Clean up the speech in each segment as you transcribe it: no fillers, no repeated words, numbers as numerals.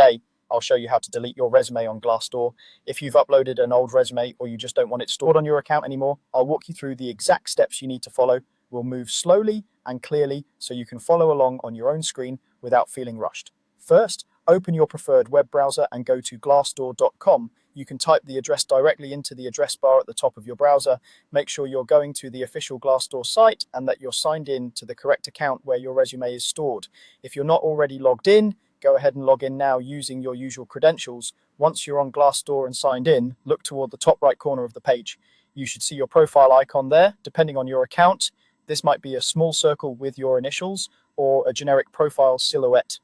today, I'll show you how to delete your resume on Glassdoor. If you've uploaded an old resume or you just don't want it stored on your account anymore, I'll walk you through the exact steps you need to follow. We'll move slowly and clearly so you can follow along on your own screen without feeling rushed. First, open your preferred web browser and go to glassdoor.com. You can type the address directly into the address bar at the top of your browser. Make sure you're going to the official Glassdoor site and that you're signed in to the correct account where your resume is stored. If you're not already logged in, go ahead and log in now using your usual credentials. Once you're on Glassdoor and signed in, look toward the top right corner of the page. You should see your profile icon there. Depending on your account, this might be a small circle with your initials or a generic profile silhouette.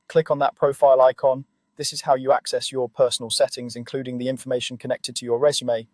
Click on that profile icon. This is how you access your personal settings, including the information connected to your resume.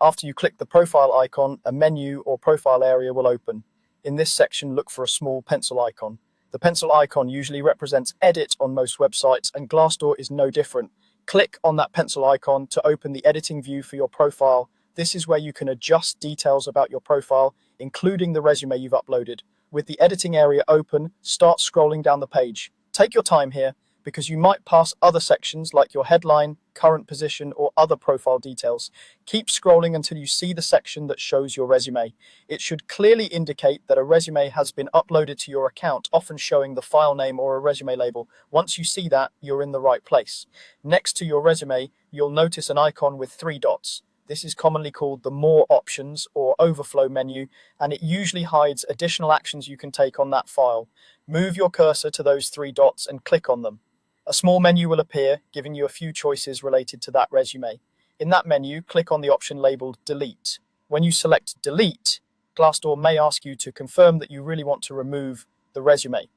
After you click the profile icon, a menu or profile area will open. In this section, look for a small pencil icon. The pencil icon usually represents edit on most websites, and Glassdoor is no different. Click on that pencil icon to open the editing view for your profile. This is where you can adjust details about your profile, including the resume you've uploaded. With the editing area open, start scrolling down the page. Take your time here, because you might pass other sections like your headline, current position, or other profile details. Keep scrolling until you see the section that shows your resume. It should clearly indicate that a resume has been uploaded to your account, often showing the file name or a resume label. Once you see that, you're in the right place. Next to your resume, you'll notice an icon with 3 dots. This is commonly called the More Options or Overflow menu, and it usually hides additional actions you can take on that file. Move your cursor to those 3 dots and click on them. A small menu will appear, giving you a few choices related to that resume. In that menu, click on the option labeled Delete. When you select Delete, Glassdoor may ask you to confirm that you really want to remove the resume.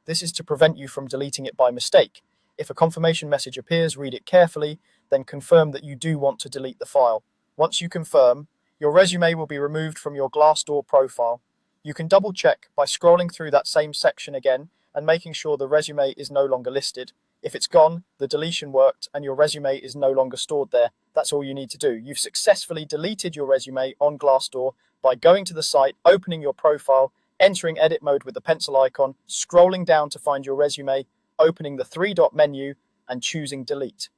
This is to prevent you from deleting it by mistake. If a confirmation message appears, read it carefully, then confirm that you do want to delete the file. Once you confirm, your resume will be removed from your Glassdoor profile. You can double check by scrolling through that same section again and making sure the resume is no longer listed. If it's gone, the deletion worked and your resume is no longer stored there. That's all you need to do. You've successfully deleted your resume on Glassdoor by going to the site, opening your profile, entering edit mode with the pencil icon, scrolling down to find your resume, opening the 3-dot menu and choosing delete.